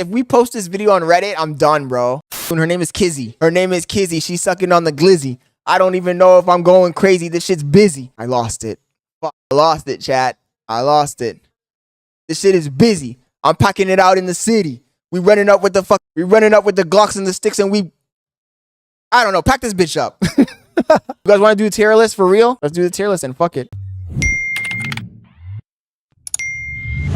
If we post this video on Reddit, I'm done, bro. Her name is Kizzy. Her name is Kizzy. She's sucking on the glizzy. I don't even know if I'm going crazy. This shit's busy. I lost it. Fuck, I lost it, chat. I lost it. This shit is busy. I'm packing it out in the city. We running up with the Glocks and the sticks, and I don't know. Pack this bitch up. You guys want to do a tier list for real? Let's do the tier list and fuck it.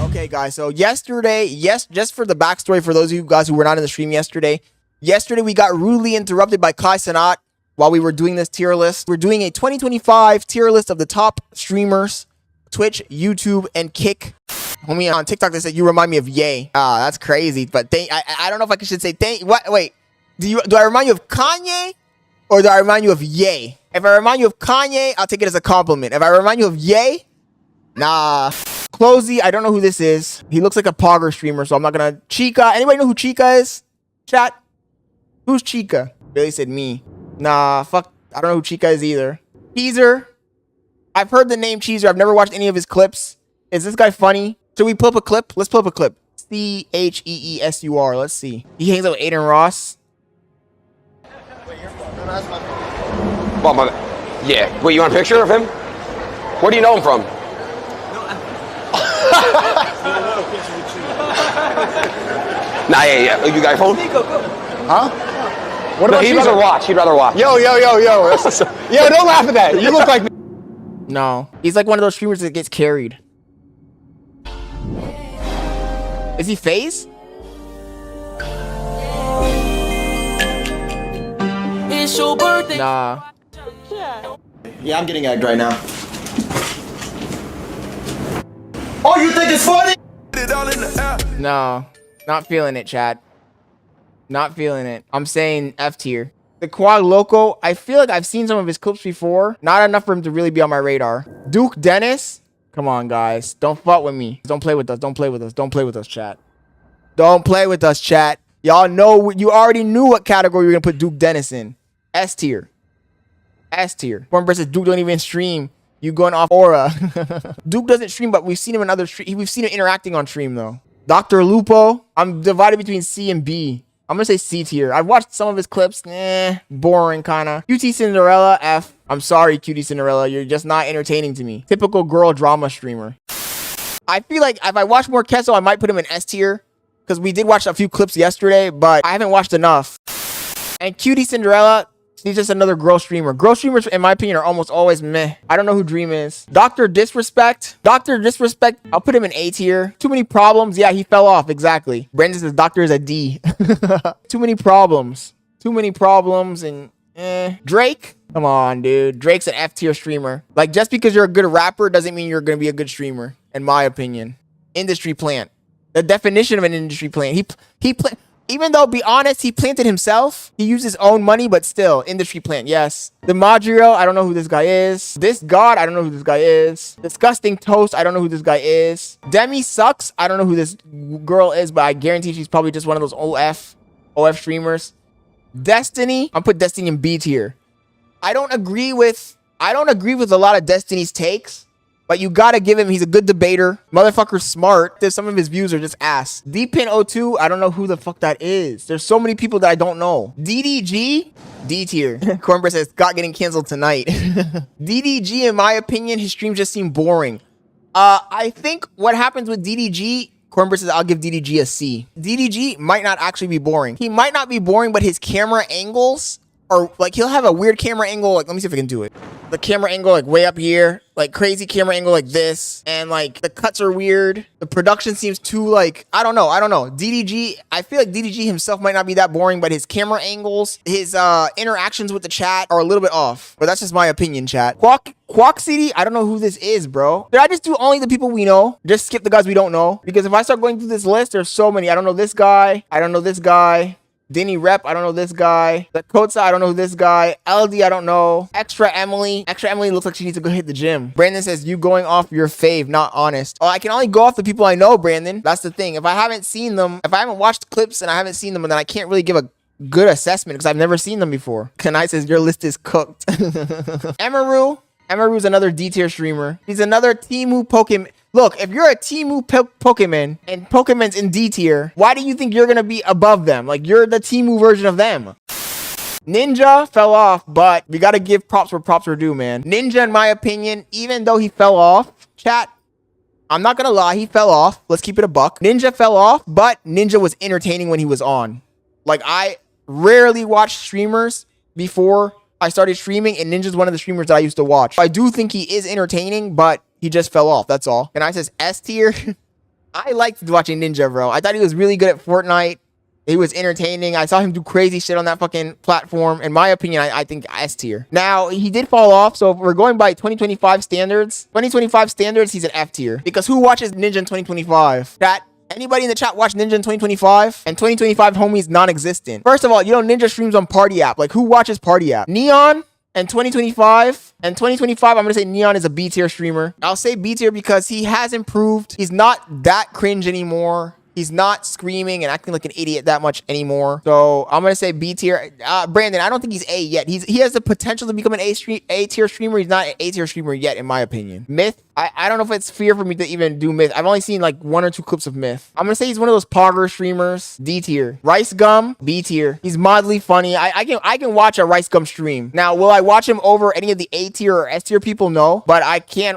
Okay, guys. So yesterday, just for the backstory for those of you guys who were not in the stream yesterday. Yesterday, we got rudely interrupted by Cenat while we were doing this tier list. We're doing a 2025 tier list of the top streamers, Twitch, YouTube, and Kick. Homie on TikTok, they said you remind me of Ye. Ah, that's crazy. But I don't know if I should say thank. What? Wait. Do I remind you of Kanye, or do I remind you of Ye? If I remind you of Kanye, I'll take it as a compliment. If I remind you of Ye, nah. Closey, I don't know who this is. He looks like a Pogger streamer, so I'm not gonna. Chica, anybody know who Chica is? Chat. Who's Chica? Billy said me. Nah, fuck. I don't know who Chica is either. Cheezer. I've heard the name Cheezer. I've never watched any of his clips. Is this guy funny? Should we pull up a clip? Let's pull up a clip. CHEESUR. Let's see. He hangs out with Adin Ross. Well, yeah. Wait, you want a picture of him? Where do you know him from? Nah, yeah. You got a phone? Huh? What about he'd rather watch. He'd rather watch. Yo. Yo, don't laugh at that. You look like me. No. He's like one of those streamers that gets carried. Is he FaZe? It's your birthday. Nah. Yeah, I'm getting egged right now. Oh, you think it's funny? No. Not feeling it, chat. Not feeling it. I'm saying F tier. The Quad Loco, I feel like I've seen some of his clips before. Not enough for him to really be on my radar. Duke Dennis. Come on, guys. Don't fuck with me. Don't play with us. Don't play with us. Don't play with us, chat. Don't play with us, chat. Y'all know, you already knew what category you're going to put Duke Dennis in. S tier. S tier. One versus Duke don't even stream. You going off aura. Duke doesn't stream, but we've seen him in other stream. We've seen him interacting on stream, though. Dr. Lupo. I'm divided between C and B. I'm going to say C tier. I've watched some of his clips. Boring, kind of. Cutie Cinderella, F. I'm sorry, Cutie Cinderella. You're just not entertaining to me. Typical girl drama streamer. I feel like if I watch more Kesso, I might put him in S tier. Because we did watch a few clips yesterday, but I haven't watched enough. And Cutie Cinderella, she's just another girl streamer. Girl streamers, in my opinion, are almost always meh. I don't know who Dream is. Dr. Disrespect. Dr. Disrespect, I'll put him in A tier. Too many problems. Yeah, he fell off. Exactly. Brandon says Doctor is a D. Too many problems. Too many problems and Drake. Come on, dude. Drake's an F tier streamer. Like, just because you're a good rapper doesn't mean you're going to be a good streamer, in my opinion. Industry plant. The definition of an industry plant. Even though, be honest, he planted himself. He used his own money, but still, industry plant, yes. The Madrio, I don't know who this guy is. This God, I don't know who this guy is. Disgusting Toast, I don't know who this guy is. Demi Sucks, I don't know who this girl is, but I guarantee she's probably just one of those OF streamers. Destiny, I'll put Destiny in B tier. I don't agree with a lot of Destiny's takes. But you gotta give him, he's a good debater. Motherfucker's smart. Some of his views are just ass. Dpin02, I don't know who the fuck that is. There's so many people that I don't know. DDG, D tier. Cornbread says, Scott getting canceled tonight. DDG, in my opinion, his streams just seem boring. I think what happens with DDG, Cornbread says, I'll give DDG a C. DDG might not actually be boring. He might not be boring, but his camera angles are, like, he'll have a weird camera angle. Like, let me see if I can do it. The camera angle, like, way up here. Like, crazy camera angle like this. And, like, the cuts are weird. The production seems too, like, I don't know. DDG, I feel like DDG himself might not be that boring, but his camera angles, his interactions with the chat are a little bit off. But that's just my opinion, chat. Quack City, I don't know who this is, bro. Did I just do only the people we know? Just skip the guys we don't know? Because if I start going through this list, there's so many. I don't know this guy. I don't know this guy. Denny Rep, I don't know this guy. Lakota, I don't know this guy. LD, I don't know. Extra Emily looks like she needs to go hit the gym. Brandon says, you going off your fave, not honest. Oh, I can only go off the people I know, Brandon. That's the thing. If I haven't seen them, if I haven't watched clips and I haven't seen them, then I can't really give a good assessment because I've never seen them before. Kanai says, your list is cooked. Emaru. Emaru's another D tier streamer. He's another Timu Pokemon. Look, if you're a Temu Pokemon and Pokemon's in D tier, why do you think you're gonna be above them? Like, you're the Temu version of them. Ninja fell off, but we gotta give props where props are due, man. Ninja, in my opinion, even though he fell off, chat, I'm not gonna lie, he fell off. Let's keep it a buck. Ninja fell off, but Ninja was entertaining when he was on. Like, I rarely watched streamers before I started streaming, and Ninja's one of the streamers that I used to watch. I do think he is entertaining, but he just fell off, that's all. And I says S tier. I liked watching Ninja, bro. I thought he was really good at Fortnite. He was entertaining. I saw him do crazy shit on that fucking platform. In my opinion, I think S tier. Now, he did fall off, so if we're going by 2025 standards, he's an F tier. Because who watches Ninja in 2025? Anybody in the chat watch Ninja in 2025? And 2025 homies non-existent. First of all, you know Ninja streams on Party App. Like, who watches Party App? Neon and 2025. And 2025, I'm gonna say Neon is a B tier streamer. I'll say B tier because he has improved. He's not that cringe anymore. He's not screaming and acting like an idiot that much anymore. So I'm gonna say B tier. Brandon, I don't think he's A yet. He has the potential to become an A tier streamer. He's not an A tier streamer yet, in my opinion. Myth. I don't know if it's fair for me to even do Myth. I've only seen like 1 or 2 clips of Myth. I'm gonna say he's one of those Pogger streamers. D tier. Rice Gum. B tier. He's mildly funny. I can watch a Rice Gum stream. Now, will I watch him over any of the A tier or S tier people? No. But I can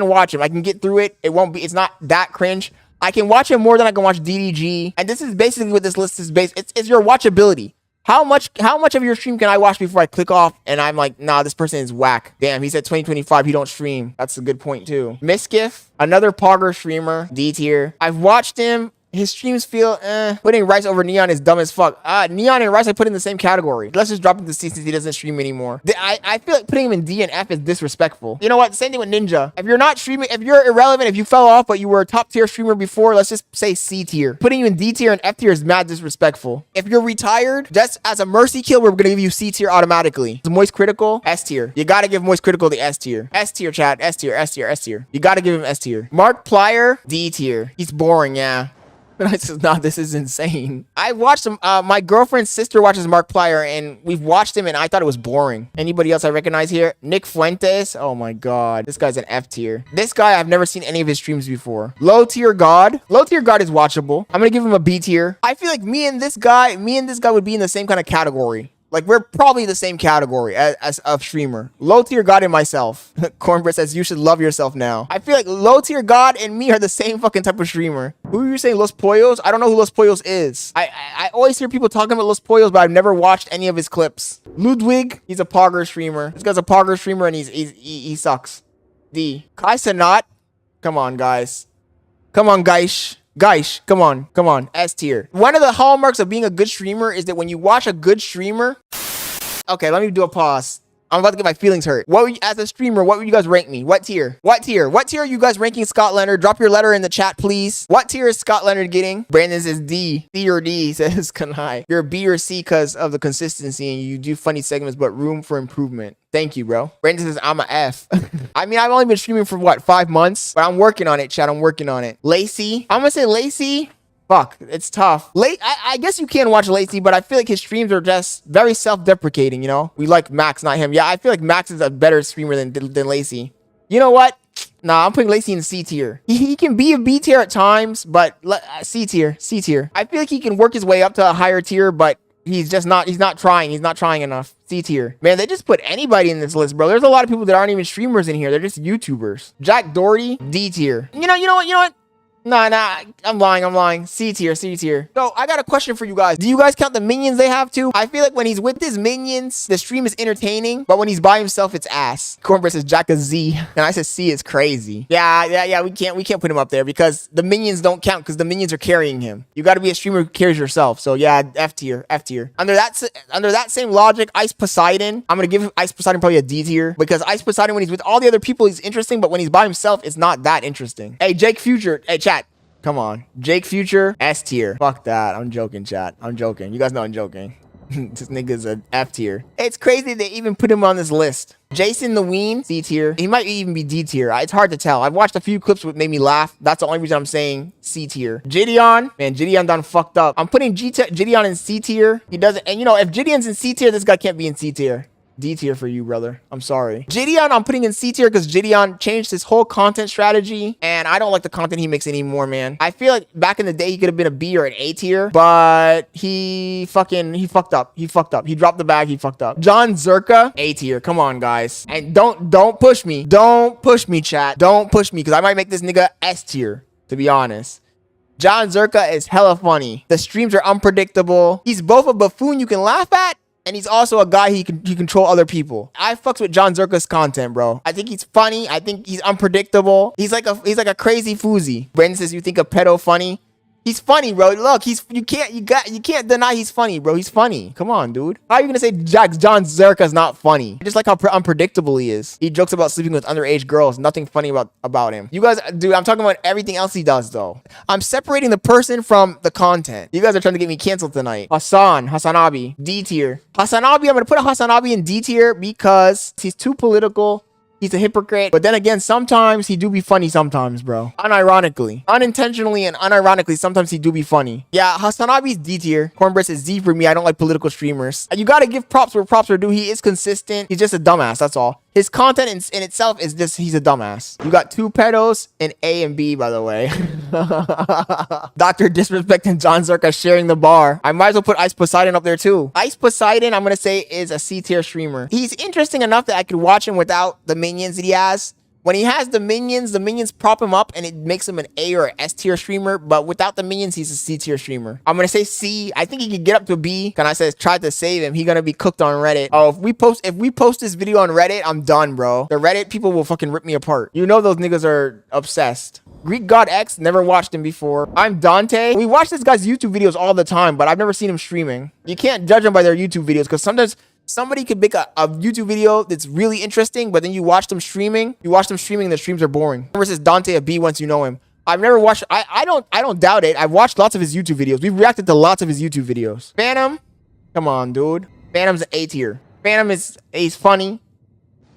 watch him. I can get through it. It's not that cringe. I can watch him more than I can watch DDG. And this is basically what this list is based. It's your watchability. How much of your stream can I watch before I click off and I'm like, nah, this person is whack. Damn, he said 2025, he don't stream. That's a good point too. Miskiff, another Pogger streamer, D tier. I've watched him. His streams feel, Putting Rice over Neon is dumb as fuck. Neon and Rice I put in the same category. Let's just drop him to C since he doesn't stream anymore. I feel like putting him in D and F is disrespectful. You know what? Same thing with Ninja. If you're not streaming, if you're irrelevant, if you fell off, but you were a top tier streamer before, let's just say C tier. Putting you in D tier and F tier is mad disrespectful. If you're retired, just as a mercy kill, we're gonna give you C tier automatically. It's Moist Critical, S tier. You gotta give Moist Critical the S tier. S tier, chat. S tier, S tier, S tier. You gotta give him S tier. Mark Plier, D tier. He's boring, yeah. And I said, nah, this is insane. I watched him. My girlfriend's sister watches Markiplier, and we've watched him, and I thought it was boring. Anybody else I recognize here? Nick Fuentes. Oh my God. This guy's an F tier. This guy, I've never seen any of his streams before. Low tier God. Low tier God is watchable. I'm going to give him a B tier. I feel like me and this guy would be in the same kind of category. Like, we're probably the same category as a streamer. Low tier God and myself. Cornbread says, you should love yourself now. I feel like low tier God and me are the same fucking type of streamer. Who are you saying, Los Pollos? I don't know who Los Pollos is. I always hear people talking about Los Pollos, but I've never watched any of his clips. Ludwig, he's a Pogger streamer. This guy's a Pogger streamer and he sucks. D. Kai Cenat. Come on, guys. Come on, guys. Guys, come on, S tier. One of the hallmarks of being a good streamer is that when you watch a good streamer... Okay, let me do a pause. I'm about to get my feelings hurt. As a streamer, what would you guys rank me? What tier? What tier? What tier are you guys ranking Scott Leonard? Drop your letter in the chat, please. What tier is Scott Leonard getting? Brandon says D. C or D, says Kanai. You're a B or C because of the consistency and you do funny segments, but room for improvement. Thank you, bro. Brandon says I'm a F. I mean, I've only been streaming for what, 5 months? But I'm working on it, chat. I'm working on it. Lacey. I'm gonna say Lacey. Fuck, it's tough. I guess you can watch Lacey, but I feel like his streams are just very self-deprecating, you know? We like Max, not him. Yeah, I feel like Max is a better streamer than Lacey. You know what? Nah, I'm putting Lacey in C tier. He can be a B tier at times, but C tier, C tier. I feel like he can work his way up to a higher tier, but he's not trying enough. C tier. Man, they just put anybody in this list, bro. There's a lot of people that aren't even streamers in here. They're just YouTubers. Jack Doherty, D tier. You know what? Nah, I'm lying. C tier. So, I got a question for you guys. Do you guys count the minions they have too? I feel like when he's with his minions, the stream is entertaining, but when he's by himself, it's ass. Cornbread says Jack a Z, and I said C is crazy. Yeah, we can't put him up there because the minions don't count because the minions are carrying him. You got to be a streamer who carries yourself. So, yeah, F tier. Under that same logic, Ice Poseidon, I'm going to give Ice Poseidon probably a D tier because Ice Poseidon, when he's with all the other people, he's interesting, but when he's by himself, it's not that interesting. Hey, Jake Future, hey, chat. Come on. Jake Future, S tier. Fuck that. I'm joking, chat. I'm joking. You guys know I'm joking. This nigga's an F tier. It's crazy they even put him on this list. Jason the Ween, C tier. He might even be D tier. It's hard to tell. I've watched a few clips that made me laugh. That's the only reason I'm saying C tier. Gideon, man, Gideon done fucked up. I'm putting Gideon in C tier. He doesn't, and you know, if Gideon's in C tier, this guy can't be in C tier. D tier for you, brother. I'm sorry. Gideon, I'm putting in C tier because Gideon changed his whole content strategy, and I don't like the content he makes anymore, man. I feel like back in the day, he could have been a B or an A tier, but he fucked up. He fucked up. He dropped the bag. He fucked up. John Zerka, A tier. Come on, guys. And don't push me. Don't push me, chat. Don't push me, because I might make this nigga S tier, to be honest. John Zerka is hella funny. The streams are unpredictable. He's both a buffoon you can laugh at, and he's also a guy he control other people. I fucks with John Zerka's content, bro. I think he's funny. I think he's unpredictable. He's like a crazy foozy. Brandon says, you think a pedo funny? He's funny, bro. Look, you can't deny he's funny, bro. He's funny. Come on, dude. How are you gonna say John Zerka's not funny? Just like how unpredictable he is. He jokes about sleeping with underage girls. Nothing funny about him. You guys, dude, I'm talking about everything else he does, though. I'm separating the person from the content. You guys are trying to get me canceled tonight. Hasanabi, D tier. Hasanabi, I'm gonna put Hasanabi in D tier because he's too political. He's a hypocrite. But then again, sometimes he do be funny sometimes, bro. Unironically. Unintentionally and unironically, sometimes he do be funny. Yeah, Hasanabi's D tier. Cornbread is Z for me. I don't like political streamers. You gotta give props where props are due. He is consistent. He's just a dumbass, that's all. His content in itself is just, he's a dumbass. You got two pedos in A and B, by the way. Dr. Disrespect and John Zerka sharing the bar. I might as well put Ice Poseidon up there too. Ice Poseidon, I'm gonna say, is a C tier streamer. He's interesting enough that I could watch him without the minions that he has. When he has the minions prop him up and it makes him an A or an S tier streamer, but without the minions, he's a C tier streamer. I'm gonna say C. I think he could get up to B. Can I say tried to save him? He gonna be cooked on Reddit. Oh, if we post this video on Reddit, I'm done, bro. The Reddit people will fucking rip me apart. You know those niggas are obsessed. Greek God X, never watched him before. I'm Dante. We watch this guy's YouTube videos all the time, but I've never seen him streaming. You can't judge him by their YouTube videos because sometimes somebody could make a YouTube video that's really interesting, but then you watch them streaming. You watch them streaming and the streams are boring. Versus Dante a B once you know him. I've never watched, I don't doubt it. I've watched lots of his YouTube videos. We've reacted to lots of his YouTube videos. Phantom, come on, dude. Phantom's an A tier. Phantom he's funny.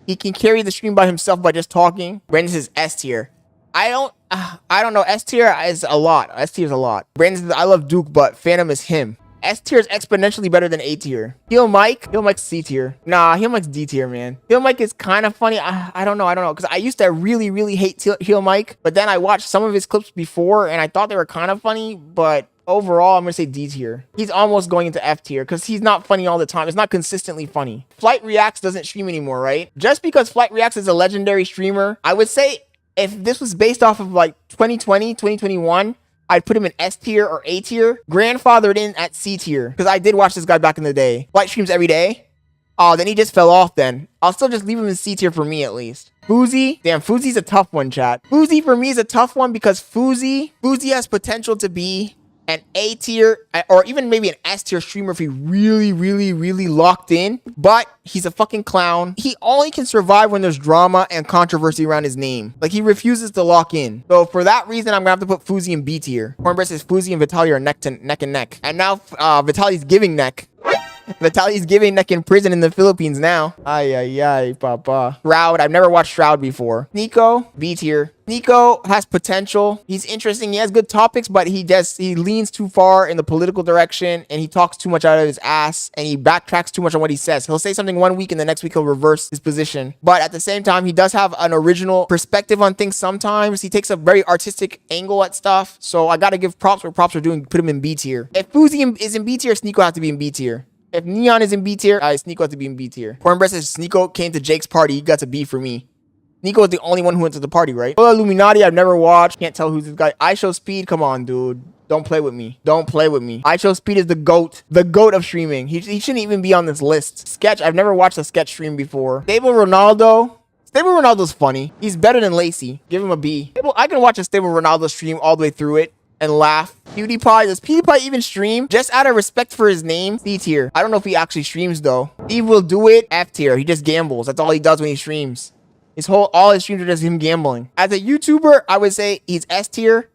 He can carry the stream by himself by just talking. Brandon says S tier. I don't know. S tier is a lot. S tier is a lot. Brandon says, I love Duke, but Phantom is him. S tier is exponentially better than A tier. Heel Mike's C tier. Nah, Heel Mike's D tier, man. Heel Mike is kind of funny. I don't know. Because I used to really hate Heel Mike, but then I watched some of his clips before and I thought they were kind of funny, but overall, I'm gonna say D tier. He's almost going into F tier because he's not funny all the time. It's not consistently funny. Flight Reacts doesn't stream anymore, right? Just because Flight Reacts is a legendary streamer, I would say if this was based off of like 2020, 2021, I'd put him in S tier or A tier. Grandfathered in at C tier because I did watch this guy back in the day. Flight streams every day. Oh, then he just fell off then. I'll still just leave him in C tier for me at least. Fuzi. Damn, Fuzi's a tough one, chat. Fuzi for me is a tough one because Fuzi has potential to be an A tier or even maybe an S tier streamer if he really locked in, but he's a fucking clown. He only can survive when there's drama and controversy around his name. Like he refuses to lock in. So for that reason, I'm gonna have to put Fuzi in B tier. Cornbread says Fuzi and Vitaly are neck and neck. And now Vitaly's giving neck. Vitaly's giving neck in prison in the Philippines now. Ay, papa. Shroud, I've never watched Shroud before. Nico, B tier. Nico has potential. He's interesting. He has good topics, but he leans too far in the political direction and he talks too much out of his ass and he backtracks too much on what he says. He'll say something one week and the next week he'll reverse his position. But at the same time, he does have an original perspective on things sometimes. He takes a very artistic angle at stuff. So I got to give props where props are due, put him in B tier. If Fuzi is in B tier, Sneeko has to be in B tier. If Neon is in B tier, Sneeko has to be in B tier. Cornbread says Sneeko came to Jake's party. He got to B for me. Sneeko was the only one who went to the party, right? Well, Illuminati, I've never watched. Can't tell who's this guy. iShowSpeed, come on, dude. Don't play with me. Don't play with me. iShowSpeed is the GOAT. The GOAT of streaming. He shouldn't even be on this list. Sketch, I've never watched a Sketch stream before. Stable Ronaldo. Stable Ronaldo's funny. He's better than Lacey. Give him a B. I can watch a Stable Ronaldo stream all the way through it and laugh. PewDiePie, does PewDiePie even stream? Just out of respect for his name, C tier. I don't know if he actually streams though. Steve will do it, F tier. He just gambles. That's all he does when he streams. All his streams are just him gambling. As a YouTuber, I would say he's S tier.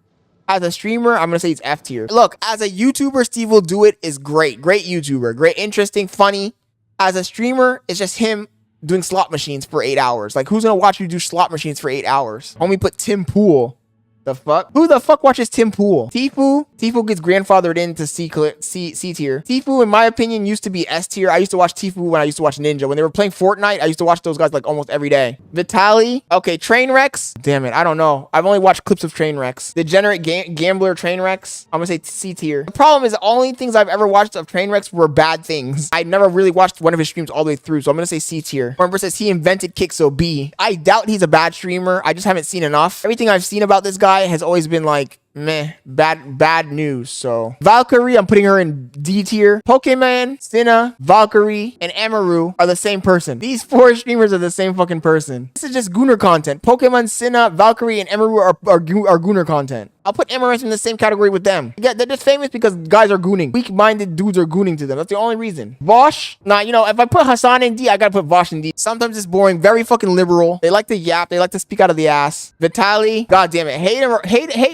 As a streamer, I'm gonna say he's F tier. Look, as a YouTuber, Steve will do it is great. Great YouTuber. Great, interesting, funny. As a streamer, it's just him doing slot machines for 8 hours. Like, who's gonna watch you do slot machines for 8 hours? Homie put Tim Pool The fuck? Who the fuck watches Tim Pool? Tfue gets grandfathered into C tier. Tfue, in my opinion, used to be S tier. I used to watch Tfue when I used to watch Ninja. When they were playing Fortnite, I used to watch those guys like almost every day. Vitaly. Okay, Trainwrecks. Damn it, I don't know. I've only watched clips of Trainwrecks. Degenerate gambler Trainwrecks. I'm gonna say C tier. The problem is the only things I've ever watched of Trainwrecks were bad things. I never really watched one of his streams all the way through, so I'm gonna say C tier. Remember, says he invented kick, so B. I doubt he's a bad streamer. I just haven't seen enough. Everything I've seen about this guy has always been like meh, bad news. So Valkyrie, I'm putting her in D tier. Pokemon, Cenat, Valkyrie, and Amaru are the same person. These 4 streamers are the same fucking person. This is just Gooner content. Pokemon, Cenat, Valkyrie, and Amaru are Gooner content. I'll put Amaranth in the same category with them. Yeah, they're just famous because guys are gooning. Weak-minded dudes are gooning to them. That's the only reason. Vosh, nah, you know, if I put Hassan in D, I gotta put Vosh in D. Sometimes it's boring, very fucking liberal. They like to yap, they like to speak out of the ass. Vitaly, god damn it. Hate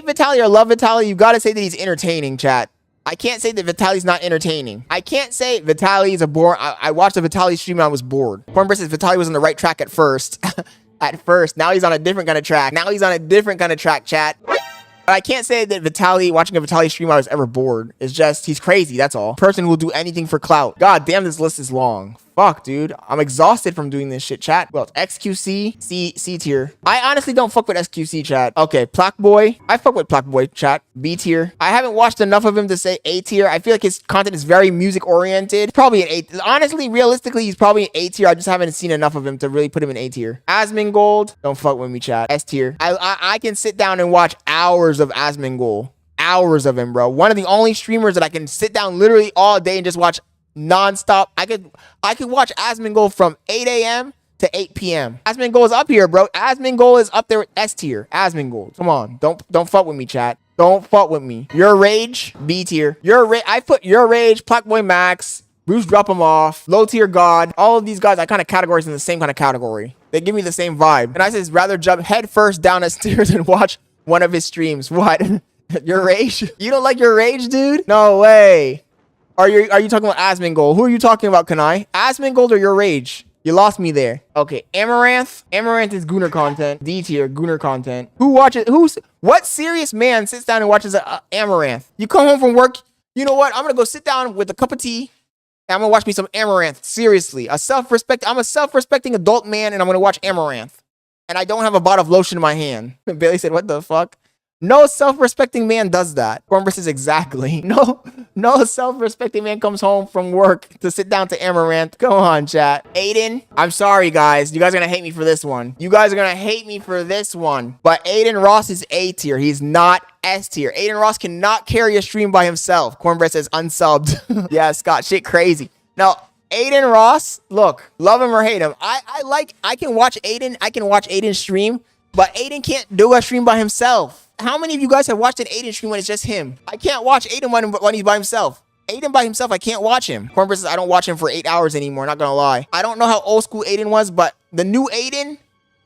Vitaly or love Vitaly, you gotta say that he's entertaining, chat. I can't say that Vitaly's not entertaining. I can't say Vitaly is a bore. I watched a Vitaly stream and I was bored. Cornbread says Vitaly was on the right track at first. At first. Now he's on a different kind of track. Chat. But I can't say that Vitaly, watching a Vitaly stream, I was ever bored. It's just, he's crazy, that's all. Person who will do anything for clout. God damn, this list is long. Fuck, dude. I'm exhausted from doing this shit, chat. Well, XQC, C tier. I honestly don't fuck with XQC, chat. Okay, Plaque Boy. I fuck with Plaque Boy, chat. B tier. I haven't watched enough of him to say A tier. I feel like his content is very music-oriented. Probably an A. Honestly, realistically, he's probably an A tier. I just haven't seen enough of him to really put him in A tier. Asmongold. Don't fuck with me, chat. S tier. I can sit down and watch hours of Asmongold. Hours of him, bro. One of the only streamers that I can sit down literally all day and just watch non-stop. I could watch Asmongold from 8 a.m. to 8 p.m. Asmongold is up here, bro. Asmongold is up there with S tier. Asmongold. Come on. Don't fuck with me, chat. Don't fuck with me. Your Rage, B tier. I put Your Rage, Plaque Boy Max, Bruce Drop 'em Off, Low Tier God. All of these guys, I kind of categorize in the same kind of category. They give me the same vibe. And I says rather jump head first down a stairs and watch one of his streams. What? Your Rage? You don't like Your Rage, dude? No way. Are you talking about Asmongold? Who are you talking about, Kanai? Asmongold or Your Rage? You lost me there. Okay, Amaranth. Amaranth is Gooner content. D tier, Gooner content. What serious man sits down and watches Amaranth? You come home from work, you know what? I'm gonna go sit down with a cup of tea and I'm gonna watch me some Amaranth. Seriously, I'm a self-respecting adult man and I'm gonna watch Amaranth. And I don't have a bottle of lotion in my hand. Bailey said, what the fuck? No self-respecting man does that. Cornbread says exactly. No self-respecting man comes home from work to sit down to Amaranth. Come on, chat. Adin, I'm sorry, guys. You guys are gonna hate me for this one. But Adin Ross is A tier. He's not S tier. Adin Ross cannot carry a stream by himself. Cornbread says unsubbed. Yeah, Scott, shit crazy. Now, Adin Ross, look, love him or hate him. I can watch Adin stream, but Adin can't do a stream by himself. How many of you guys have watched an Adin stream when it's just him? I can't watch Adin when he's by himself. Adin by himself, I can't watch him. Cornbread says I don't watch him for 8 hours anymore, not gonna lie. I don't know how old school Adin was, but the new Adin,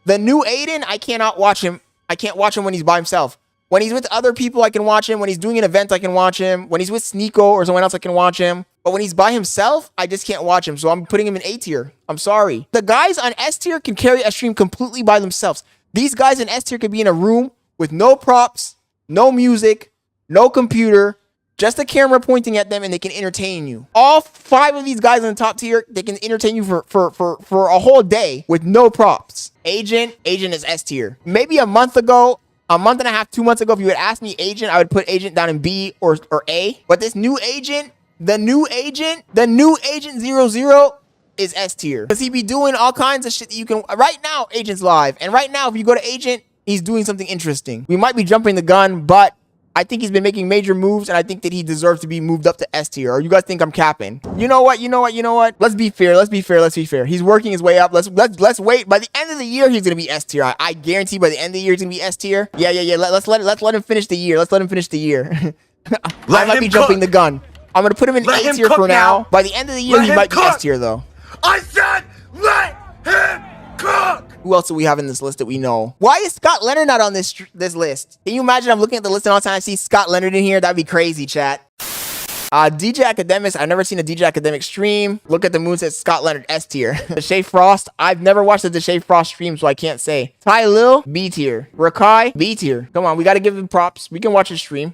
I cannot watch him. I can't watch him when he's by himself. When he's with other people, I can watch him. When he's doing an event, I can watch him. When he's with Sneeko or someone else, I can watch him. But when he's by himself, I just can't watch him. So I'm putting him in A tier. I'm sorry. The guys on S tier can carry a stream completely by themselves. These guys in S tier could be in a room with no props, no music, no computer, just a camera pointing at them, and they can entertain you. All 5 of these guys in the top tier, they can entertain you for a whole day with no props. Agent is S tier. Maybe a month ago, a month and a half, 2 months ago, if you had asked me Agent, I would put Agent down in B or A. But this new Agent, the new Agent 00 is S tier. Because he be doing all kinds of shit that you can... Right now, Agent's live. And right now, if you go to Agent, he's doing something interesting. We might be jumping the gun, but I think he's been making major moves, and I think that he deserves to be moved up to S tier. Or you guys think I'm capping? You know what? Let's be fair. He's working his way up. Let's wait. By the end of the year, he's gonna be S tier. I guarantee by the end of the year, he's gonna be S tier. Yeah. Let's let him finish the year. I might be jumping the gun. I'm gonna put him in A tier for now. By the end of the year, he might be S tier though. I said, let him cook! Who else do we have in this list that we know? Why is Scott Leonard not on this list? Can you imagine I'm looking at the list and all the time I see Scott Leonard in here? That'd be crazy, chat. DJ Academics, I've never seen a DJ Academic stream. Look at the moon, says Scott Leonard, S tier. Deshae Frost, I've never watched the Deshae Frost stream, so I can't say. Tylil, B tier. Rakai, B tier. Come on, we gotta give him props. We can watch his stream.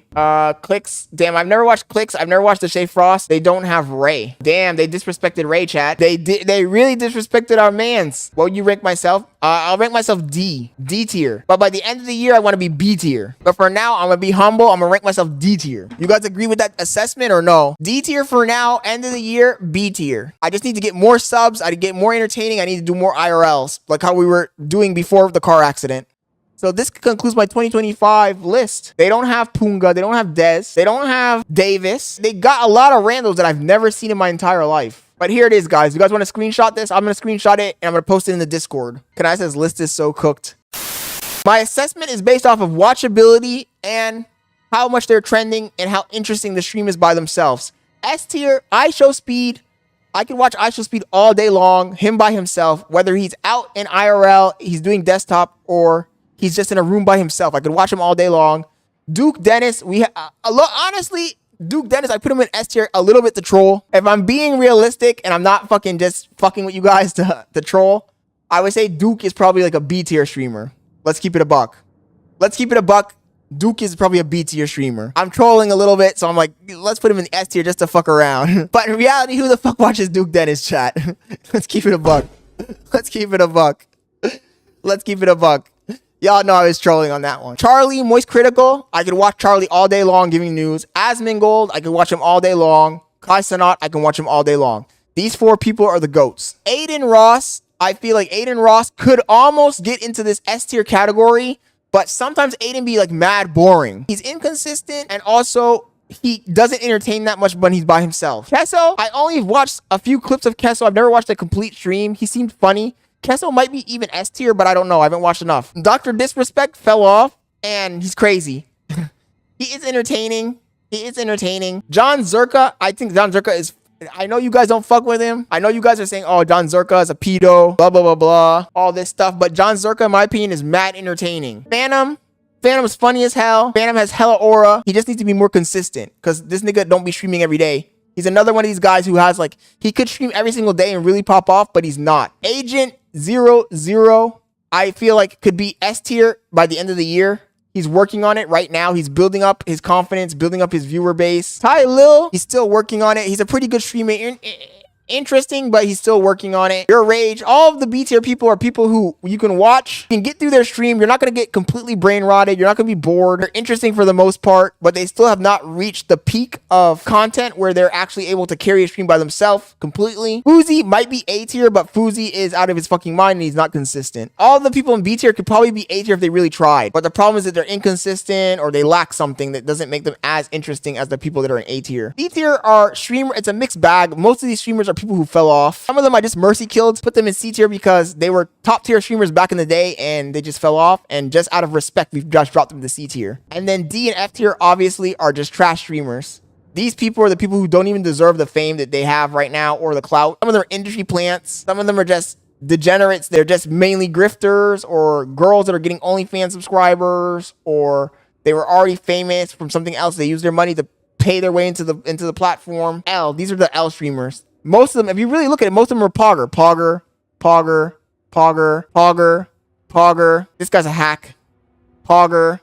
Clicks, damn, I've never watched Clicks. I've never watched Deshae Frost. They don't have Ray. Damn, they disrespected Ray, chat. They really disrespected our mans. What would you rank myself? I'll rank myself D tier. But by the end of the year, I want to be B tier. But for now, I'm gonna be humble. I'm gonna rank myself D tier. You guys agree with that assessment or no? D tier for now. End of the year, B tier. I just need to get more subs. I need to get more entertaining. I need to do more IRLs, like how we were doing before the car accident. So this concludes my 2025 list. They don't have Punga. They don't have Dez. They don't have Davis. They got a lot of randos that I've never seen in my entire life. But here it is, guys. You guys want to screenshot this? I'm going to screenshot it, and I'm going to post it in the Discord. Kanai says, list is so cooked. My assessment is based off of watchability and how much they're trending and how interesting the stream is by themselves. S tier, iShowSpeed. I can watch iShowSpeed all day long, him by himself, whether he's out in IRL, he's doing desktop, or he's just in a room by himself. I could watch him all day long. Duke Dennis, honestly, Duke Dennis, I put him in S tier a little bit to troll. If I'm being realistic and I'm not fucking just fucking with you guys to troll, I would say Duke is probably like a B tier streamer. Let's keep it a buck. Let's keep it a buck. Duke is probably a B tier streamer. I'm trolling a little bit, so I'm like, let's put him in the S tier just to fuck around. But in reality, who the fuck watches Duke Dennis, chat? Let's keep it a buck. Let's keep it a buck. Let's keep it a buck. Y'all know I was trolling on that one. Charlie, Moist Critical. I could watch Charlie all day long giving news. Asmongold, I can watch him all day long. Kai Cenat, I can watch him all day long. These four people are the GOATs. Adin Ross, I feel like Adin Ross could almost get into this S tier category, but sometimes Adin be like mad boring. He's inconsistent, and also he doesn't entertain that much when he's by himself. Kesso, I only watched a few clips of Kesso. I've never watched a complete stream. He seemed funny. Kesso might be even S tier, but I don't know. I haven't watched enough. Dr. Disrespect fell off, and he's crazy. He is entertaining. He is entertaining. John Zerka, I think John Zerka is... I know you guys don't fuck with him. I know you guys are saying, oh, John Zerka is a pedo, blah, blah, blah, blah, all this stuff. But John Zerka, in my opinion, is mad entertaining. Phantom's funny as hell. Phantom has hella aura. He just needs to be more consistent, because this nigga don't be streaming every day. He's another one of these guys who has like, he could stream every single day and really pop off, but he's not. Agent 00, I feel like could be S tier by the end of the year. He's working on it right now. He's building up his confidence, building up his viewer base. Tylil, he's still working on it. He's a pretty good streamer. Interesting, but he's still working on it. Your Rage, all of the B tier people are people who you can watch. You can get through their stream. You're not going to get completely brain rotted. You're not going to be bored. They're interesting for the most part, but they still have not reached the peak of content where they're actually able to carry a stream by themselves completely. Fuzi might be A tier, but Fuzi is out of his fucking mind and he's not consistent. All the people in B tier could probably be A tier if they really tried, but the problem is that they're inconsistent or they lack something that doesn't make them as interesting as the people that are in A tier. B tier are streamer. It's a mixed bag. Most of these streamers are people who fell off. Some of them I just mercy killed, put them in C tier because they were top tier streamers back in the day and they just fell off, and just out of respect we've just dropped them to C tier. And then D and F tier obviously are just trash streamers. These people are the people who don't even deserve the fame that they have right now or the clout. Some of them are industry plants. Some of them are just degenerates. They're just mainly grifters or girls that are getting OnlyFans subscribers, or they were already famous from something else. They use their money to pay their way into the platform. L, these are the L streamers. Most of them, if you really look at it, most of them are Pogger. This guy's a hack. Pogger.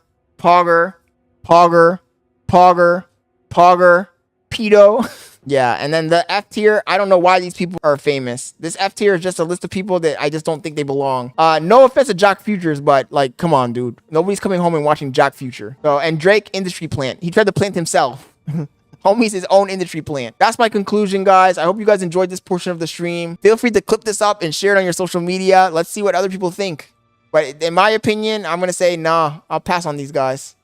Pedo. Yeah, and then the F tier, I don't know why these people are famous. This F tier is just a list of people that I just don't think they belong. No offense to Jack Futures, but like, come on, dude. Nobody's coming home and watching Jack Future. So, and Drake, industry plant. He tried to plant himself. Homie's his own industry plant. That's my conclusion, guys. I hope you guys enjoyed this portion of the stream. Feel free to clip this up and share it on your social media. Let's see what other people think. But in my opinion, I'm going to say, nah, I'll pass on these guys.